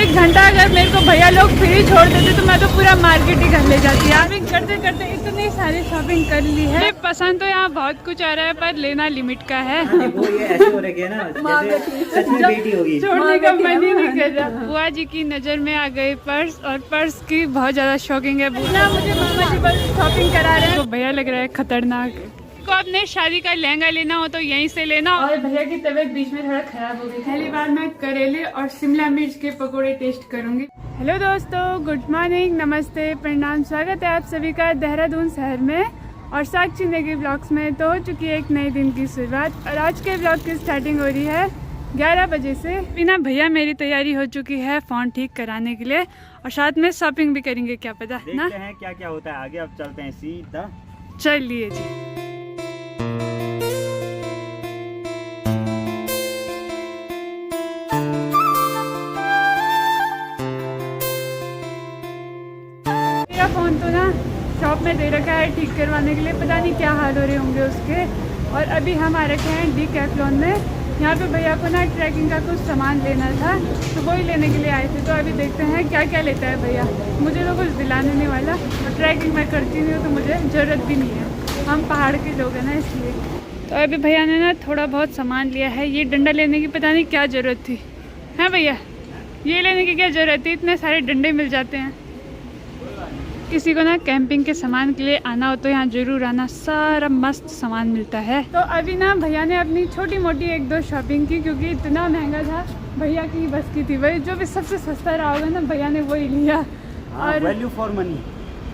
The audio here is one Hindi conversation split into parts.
एक घंटा अगर मेरे को भैया लोग फ्री छोड़ देते तो मैं तो पूरा मार्केट ही घर ले जाती। शॉपिंग करते करते इतनी सारी शॉपिंग कर ली है। पसंद तो यहाँ बहुत कुछ आ रहा है पर लेना लिमिट का है। वो ये ऐसे हो रखे है ना जैसे सच में बेटी होगी, छोड़ने का मन ही नहीं कर रहा। बुआ जी की नज़र में आ गए पर्स, और पर्स की बहुत ज़्यादा शॉकिंग है। बुआ मुझे मामा जी बस शॉपिंग करा रहे हैं तो भैया लग रहा है खतरनाक। को अपने शादी का लहंगा लेना हो तो यहीं से लेना। और भैया की तबीयत बीच में थोड़ा खराब हो गई। पहली बार मैं करेले और शिमला मिर्च के पकोड़े टेस्ट करूंगी। हेलो दोस्तों, गुड मॉर्निंग, नमस्ते, प्रणाम, स्वागत है आप सभी का देहरादून शहर में और साक्षी नेगी ब्लॉग्स में। तो हो चुकी है एक नए दिन की शुरुआत और आज के ब्लॉग की स्टार्टिंग हो रही है 11 बजे से। बिना भैया मेरी तैयारी हो चुकी है फ़ोन ठीक कराने के लिए और साथ में शॉपिंग भी करेंगे, क्या पता ना। देखते हैं क्या क्या होता है आगे। अब चलते हैं सीधा, चलिए जी। फ़ोन तो ना शॉप में दे रखा है ठीक करवाने के लिए, पता नहीं क्या हाल हो रहे होंगे उसके। और अभी हम आ रखे हैं डीकैथलॉन में। यहाँ पे भैया को ना ट्रैकिंग का कुछ सामान लेना था तो वही लेने के लिए आए थे। तो अभी देखते हैं क्या क्या लेता है भैया। मुझे तो कुछ दिलाने नहीं वाला और ट्रैकिंग मैं करती नहीं हूँ तो मुझे ज़रूरत भी नहीं है, हम पहाड़ के लोग हैं ना इसलिए। तो अभी भैया ने ना थोड़ा बहुत सामान लिया है। ये डंडा लेने की पता नहीं क्या ज़रूरत थी, है भैया? ये लेने की क्या ज़रूरत थी, इतने सारे डंडे मिल जाते हैं। किसी को ना कैंपिंग के सामान के लिए आना हो तो यहाँ जरूर आना, सारा मस्त सामान मिलता है। तो अभी ना भैया ने अपनी छोटी मोटी एक दो शॉपिंग की क्योंकि इतना महंगा था, भैया की बस की थी। वही जो भी सबसे सस्ता रहा होगा ना भैया ने वही लिया। और वैल्यू फॉर मनी।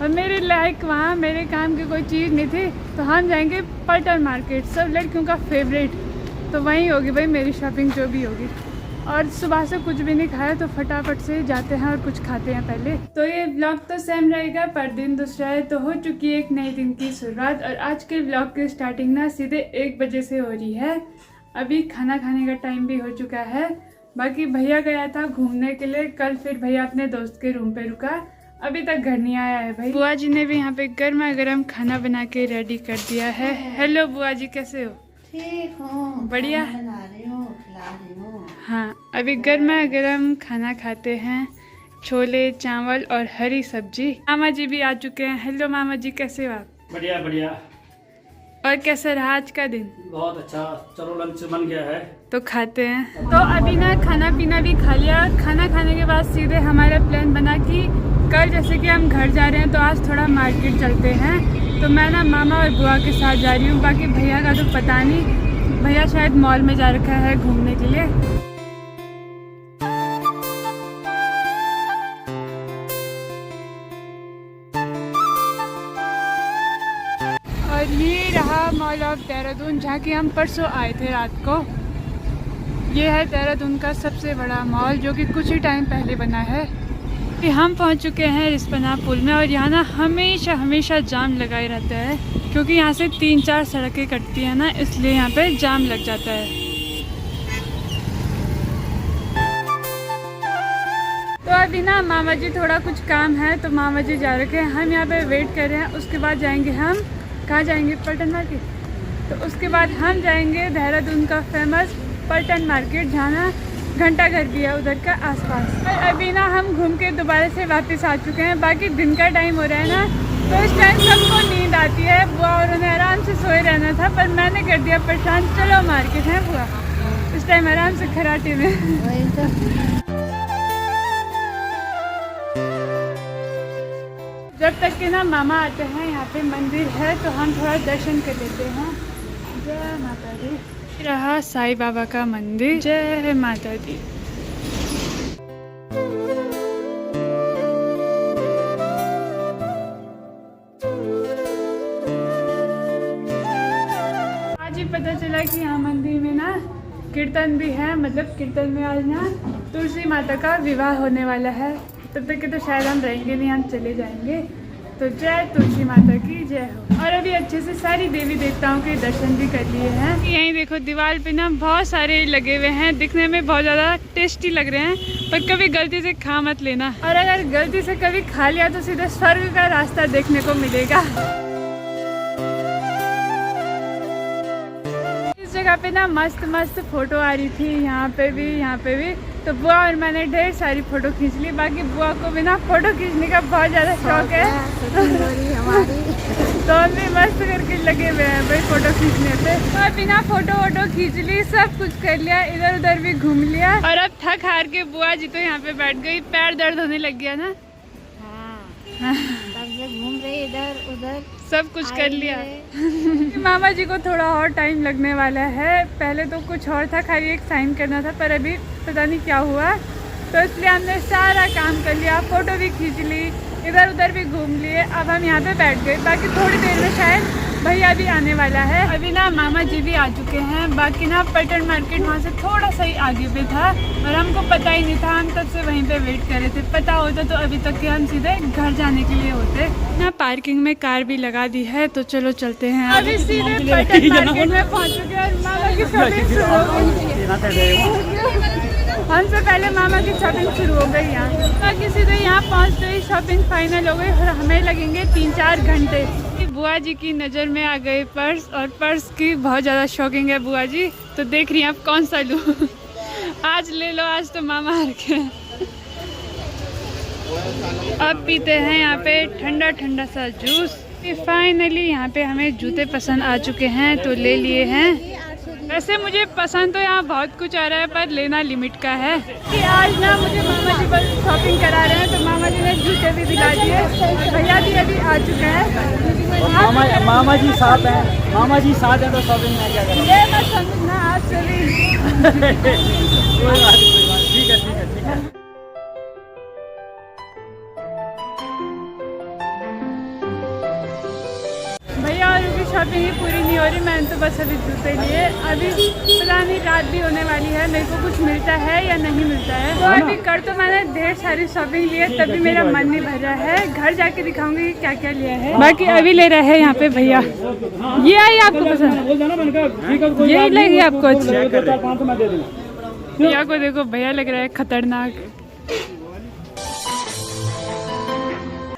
और मेरे लायक वहाँ मेरे काम की कोई चीज़ नहीं थी तो हम जाएंगे पलटन मार्केट, सब लड़कियों का फेवरेट। तो वहीं होगी भाई मेरी शॉपिंग जो भी होगी। और सुबह से कुछ भी नहीं खाया तो फटाफट से जाते हैं और कुछ खाते हैं पहले। तो ये ब्लॉग तो सेम रहेगा पर दिन दूसरा है। तो हो चुकी है एक नए दिन की शुरुआत और आज के ब्लॉग की स्टार्टिंग ना सीधे 1 बजे से हो रही है। अभी खाना खाने का टाइम भी हो चुका है। बाकी भैया गया था घूमने के लिए कल, फिर भैया अपने दोस्त के रूम पे रुका, अभी तक घर नहीं आया है भाई। बुआ जी ने भी यहाँ पे गर्मा गर्म खाना बना के रेडी कर दिया है। हेलो बुआ जी, कैसे हो? ठीक हूँ, बढ़िया। बना रही हूँ, खिला रही हूँ। हाँ, अभी गर्मा गर्म खाना खाते हैं, छोले चावल और हरी सब्जी। मामा जी भी आ चुके हैं। हेलो मामा जी, कैसे हो आप? बढ़िया बढ़िया। और कैसा रहा आज का दिन? बहुत अच्छा, चलो लंच बन गया है तो खाते हैं। तो अभी ना खाना पीना भी खा लिया। खाना खाने के बाद सीधे हमारा प्लान बना कि कल जैसे कि हम घर जा रहे हैं तो आज थोड़ा मार्केट चलते हैं। तो मैं ना मामा और बुआ के साथ जा रही हूँ, बाकी भैया का तो पता नहीं, भैया शायद मॉल में जा रखा है घूमने के लिए। और ये रहा मॉल ऑफ देहरादून जहाँ की हम परसों आए थे रात को। ये है देहरादून का सबसे बड़ा मॉल जो कि कुछ ही टाइम पहले बना है। कि हम पहुंच चुके हैं रिस्पना पुल में और यहाँ ना हमेशा जाम लगा ही रहता है क्योंकि यहाँ से 3-4 सड़कें कटती हैं ना, इसलिए यहाँ पे जाम लग जाता है। तो अभी ना मामा जी थोड़ा कुछ काम है तो मामा जी जा रखे हैं, हम यहाँ पे वेट कर रहे हैं। उसके बाद जाएंगे हम, कहाँ जाएंगे? पलटन मार्केट। तो उसके बाद हम जाएंगे देहरादून का फेमस पलटन मार्केट जहाँ ना घंटा घर भी है उधर का आसपास। और अभी ना हम घूम के दोबारा से वापस आ चुके हैं। बाकी दिन का टाइम हो रहा है ना तो इस टाइम सबको नींद आती है। बुआ और उन्हें आराम से सोए रहना था पर मैंने कर दिया परेशान, चलो मार्केट है बुआ, इस टाइम आराम से खराटे में। वही तो। जब तक के ना मामा आते हैं यहाँ पे मंदिर है तो हम थोड़ा दर्शन कर लेते हैं। जय माता दी। रहा साईं बाबा का मंदिर, जय माता दी। आज ही पता चला कि यहाँ मंदिर में ना कीर्तन भी है, मतलब कीर्तन में आज ना तुलसी माता का विवाह होने वाला है। तब तक के तो शायद हम रहेंगे नहीं, हम चले जाएंगे। तो जय तुलसी माता की जय हो। और अभी अच्छे से सारी देवी देवताओं के दर्शन भी कर लिए हैं। यहीं देखो दीवार पे ना बहुत सारे लगे हुए हैं, दिखने में बहुत ज़्यादा टेस्टी लग रहे हैं पर कभी गलती से खा मत लेना, और अगर गलती से कभी खा लिया तो सीधे स्वर्ग का रास्ता देखने को मिलेगा। इस जगह पे ना मस्त मस्त फोटो आ रही थी, यहाँ पे भी तो बुआ और मैंने ढेर सारी फ़ोटो खींच ली। बाकी बुआ को भी ना फ़ोटो खींचने का बहुत ज़्यादा शौक है हमारी तो हम भी मस्त करके लगे हुए हैं भाई फ़ोटो खींचने पे। तो अभी ना फ़ोटो वोटो खींच ली, सब कुछ कर लिया, इधर उधर भी घूम लिया और अब थक हार के बुआ जी तो यहाँ पे बैठ गई। पैर दर्द होने लग गया ना। तब से घूम रही इधर उधर, सब कुछ कर लिया। मामा जी को थोड़ा और टाइम लगने वाला है। पहले तो कुछ और था, खाली एक साइन करना था, पर अभी पता नहीं क्या हुआ, तो इसलिए हमने सारा काम कर लिया, फ़ोटो भी खींच ली, इधर उधर भी घूम लिए। अब हम यहाँ पे बैठ गए। बाकी थोड़ी देर में शायद भैया भी आने वाला है। अभी ना मामा जी भी आ चुके हैं। बाकी ना पटन मार्केट वहाँ से थोड़ा सा ही आगे पे था और हमको पता ही नहीं था, हम तब से वहीं पे वेट कर रहे थे। पता होता तो अभी तक के हम सीधे घर जाने के लिए होते ना। पार्किंग में कार भी लगा दी है, तो चलो चलते हैं। अभी सीधे पटन मार्केट में पहुँच चुके हैं। मामा की शॉपिंग शुरू हो गई, हमसे पहले मामा की शॉपिंग शुरू हो गई यहाँ। बाकी सीधे यहाँ पहुँचते ही शॉपिंग फाइनल हो गई और हमें लगेंगे 3-4 घंटे। बुआ जी की नज़र में आ गए पर्स, और पर्स की बहुत ज़्यादा शौकिंग है बुआ जी, तो देख रही हैं आप कौन सा लूँ। आज ले लो, आज तो मामा हार के। अब पीते हैं यहाँ पे ठंडा ठंडा सा जूस। फाइनली यहाँ पे हमें जूते पसंद आ चुके हैं, तो ले लिए हैं। वैसे मुझे पसंद तो यहाँ बहुत कुछ आ रहा है, पर लेना लिमिट का है कि आज ना मुझे मामा जी बस शॉपिंग करा रहे हैं, तो मामा जी ने जूते भी दिला दिए। भैया भी अभी आ चुका है। मामा जी साथ हैं, मामा जी साथ हैं तो शॉपिंग में क्या करें। ये मत समझना आज चली। कोई बात नहीं, ठीक है ठीक है ठीक है। भैया और उनकी शॉपिंग ही पूरी नहीं हो रही, मैंने तो बस अभी जूते लिए। अभी पता नहीं रात भी होने वाली है, मेरे को कुछ मिलता है या नहीं मिलता है। तो अभी कर तो मैंने ढेर सारी शॉपिंग ली है, तभी मेरा मन नहीं भर रहा है। घर जाके दिखाऊंगी क्या क्या लिया है। बाकी अभी ले रहा है यहाँ पे भैया। ये आई आपको पसंद? यही लगी आपको अच्छी? भैया को देखो, भैया लग रहा है खतरनाक।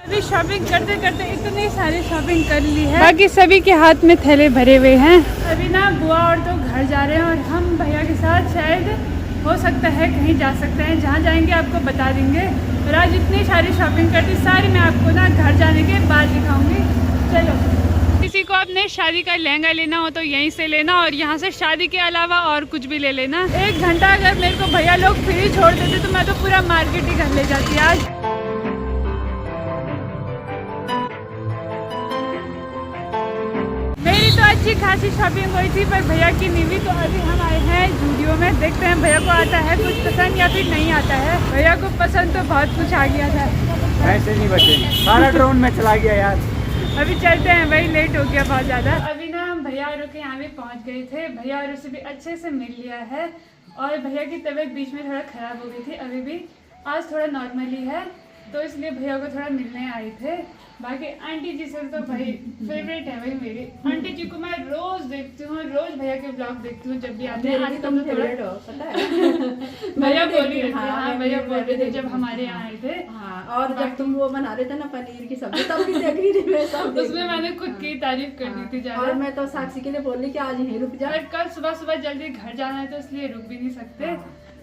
अभी शॉपिंग करते करते इतनी सारी शॉपिंग कर ली है। बाकी सभी के हाथ में थैले भरे हुए हैं। अभी ना बुआ और तो घर जा रहे हैं और हम भैया के साथ शायद हो सकता है कहीं जा सकते हैं। जहाँ जाएंगे आपको बता देंगे। और आज इतनी सारी शॉपिंग कर दी, सारी मैं आपको ना घर जाने के बाद दिखाऊंगी। चलो, किसी को अपने शादी का लहंगा लेना हो तो यहीं से लेना, और यहाँ से शादी के अलावा और कुछ भी ले लेना। 1 घंटा अगर मेरे को भैया लोग फ्री छोड़ देते तो मैं तो पूरा मार्केट ही घर ले जाती आज। मेरी तो अच्छी खासी शॉपिंग हुई थी, पर भैया की नहीं हुई। तो अभी हम आए हैं जूडियो में, देखते हैं भैया को आता है कुछ पसंद या फिर नहीं आता है। भैया को पसंद तो बहुत कुछ आ गया था, ऐसे नहीं बचे, सारा ड्रोन में चला गया यार। अभी चलते हैं भाई, लेट हो गया बहुत ज़्यादा। अभी ना हम भैया और के यहाँ भी पहुँच गए थे। भैया और से भी अच्छे से मिल लिया है, और भैया की तबीयत बीच में थोड़ा ख़राब हो गई थी, अभी भी आज थोड़ा नॉर्मली है, तो इसलिए भैया को थोड़ा मिलने आए थे। बाकी आंटी जी से तो भाई फेवरेट है भाई मेरी। आंटी जी को मैं रोज देखती हूँ, रोज भैया के ब्लॉग देखती हूँ जब भी आते हैं। आज तुम फेवरेट हो, पता है। भैया बोल रही थी, हाँ भैया बोल रहे थे जब हमारे यहाँ आए थे। हाँ, और जब तुम वो बना रहे थे ना पनीर की सब्जी, तब भी देख रही थी मैं सब। उसमें मैंने खुद की तारीफ कर दी थी ज्यादा। और मैं तो साक्षी के लिए बोल रही कि आज यहीं रुक जा। कल सुबह सुबह जल्दी घर जाना है, तो इसलिए रुक भी नहीं सकते।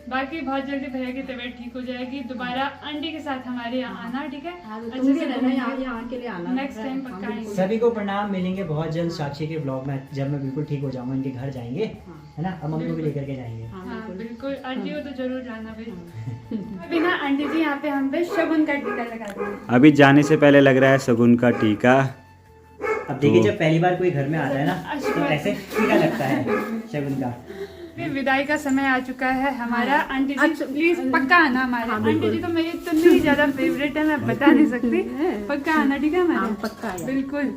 बाकी बहुत जल्दी भैया की तबीयत ठीक हो जाएगी। दोबारा आंटी के साथ हमारे यहाँ आना, ठीक है? तुम भी रहना यहाँ के लिए आना, नेक्स्ट टाइम पक्का आएंगे। सभी को प्रणाम, मिलेंगे बहुत जल्द साक्षी के ब्लॉग में। जब मैं बिल्कुल ठीक हो जाऊंगा इनके घर जाएंगे, है ना? अब मम्मी को भी लेकर के जाएंगे। हाँ बिल्कुल, आंटी को तो जरूर जाना भाई। अभी ना आंटी जी यहाँ पे हम पे शगुन का टीका लगा देंगे। अभी जाने से पहले लग रहा है शगुन का टीका। अब देखिए, जब पहली बार कोई घर में आता है ना, तो ऐसे टीका लगता है शगुन का। विदाई का समय आ चुका है हमारा। आंटी जी प्लीज पक्का आना हमारे। आंटी जी तो मेरी इतनी ज्यादा फेवरेट है, मैं बता नहीं सकती। पक्का आना, ठीक है हमारे? पक्का, बिल्कुल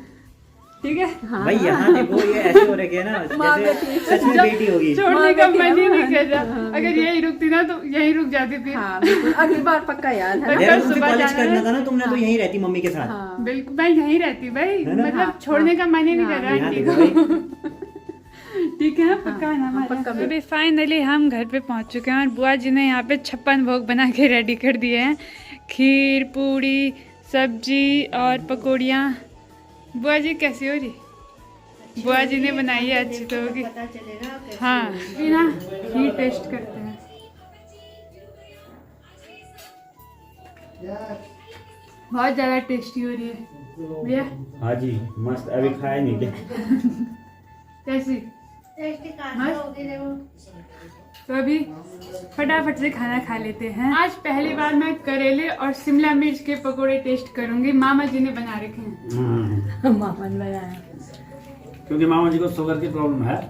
ठीक है। भाई यहाँ देखो, ये ऐसे हो रखे है ना जैसे सच में बेटी होगी। छोड़ने का मन ही नहीं कर रहा। अगर यही रुकती ना तो यही रुक जाती थी। अगली बार पक्का यार। तुमसे कॉलेज करना था ना, तुमने तो यहीं रहती मम्मी के साथ। बिल्कुल, मैं यहीं रहती भाई, मतलब छोड़ने का मन ही नहीं कर रहा आंटी को। ठीक है, पक्का ना हमारा। अभी फाइनली हम घर पे पहुंच चुके हैं, और बुआ जी ने यहाँ पे 56 भोग बना के रेडी कर दिए हैं। खीर, पूड़ी, सब्जी और पकौड़ियाँ। बुआ जी कैसी हो रही? बुआ जी ने बनाई है, अच्छी तो होगी। हाँ, बिना घी टेस्ट करते हैं। बहुत ज़्यादा टेस्टी हो रही है भैया। हाँ जी मस्त, अभी खाए नहीं क्या? कैसी तो अभी फटाफट से खाना खा लेते हैं। आज पहली बार मैं करेले और शिमला मिर्च के पकोड़े टेस्ट करूंगी। मामा जी ने बना रखे हैं। मामा ने बनाया। क्योंकि मामा जी को शुगर की प्रॉब्लम है,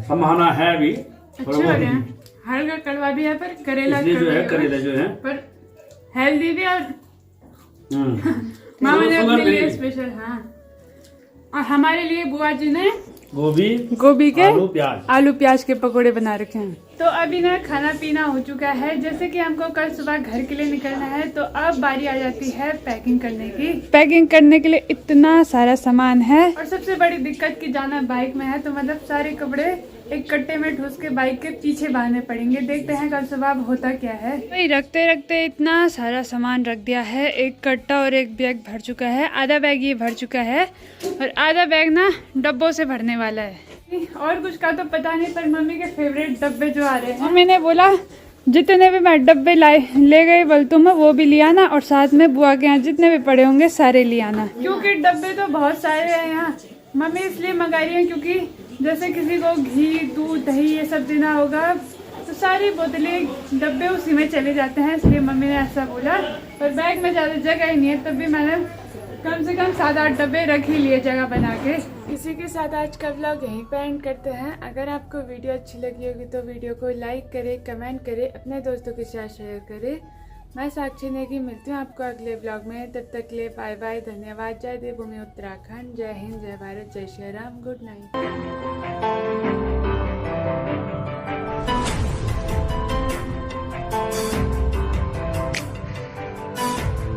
संभावना है अभी अच्छे लग रहे हैं, हल्का कड़वा भी है पर करेला इसलिए जो है कड़वा करेला जो है पर हेल्दी भी और मामा ने अपने लिए स्पेशल। हाँ, और हमारे लिए बुआ जी ने गोभी के आलू प्याज के पकोड़े बना रखे हैं। तो अभी ना खाना पीना हो चुका है। जैसे कि हमको कल सुबह घर के लिए निकलना है तो अब बारी आ जाती है पैकिंग करने की। पैकिंग करने के लिए इतना सारा सामान है और सबसे बड़ी दिक्कत की जाना बाइक में है, तो मतलब सारे कपड़े एक कट्टे में ठूस के बाइक के पीछे बांधने पड़ेंगे। देखते हैं कल सुबह अब होता क्या है। भाई रखते रखते इतना सारा सामान रख दिया है। एक कट्टा और एक बैग भर चुका है, आधा बैग ये भर चुका है और आधा बैग ना डब्बों से भरने वाला है। और कुछ का तो पता नहीं, पर मम्मी के फेवरेट डब्बे जो आ रहे हैं, मम्मी ने बोला जितने भी मैं डब्बे ले गई बल्तू में वो भी ले आना और साथ में बुआ के यहाँ जितने भी पड़े होंगे सारे ले आना, क्योंकि डब्बे तो बहुत सारे हैं यहाँ। मम्मी इसलिए मंगा रही है क्योंकि जैसे किसी को घी दूध दही ये सब देना होगा तो सारी बोतलें डब्बे उसी में चले जाते हैं, इसलिए मम्मी ने ऐसा बोला। और बैग में ज़्यादा जगह ही नहीं है, तब भी मैंने कम से कम 7-8 डब्बे रख ही लिए जगह बना के। इसी के साथ आज का व्लॉग यहीं पे एंड करते हैं। अगर आपको वीडियो अच्छी लगी होगी तो वीडियो को लाइक करें, कमेंट करें, अपने दोस्तों के साथ शेयर करें। मैं साक्षी नेगी मिलती हूँ आपको अगले व्लॉग में। तब तक के लिए बाय बाय, धन्यवाद। जय देवभूमि उत्तराखंड, जय हिंद, जय भारत, जय श्री राम, गुड नाइट।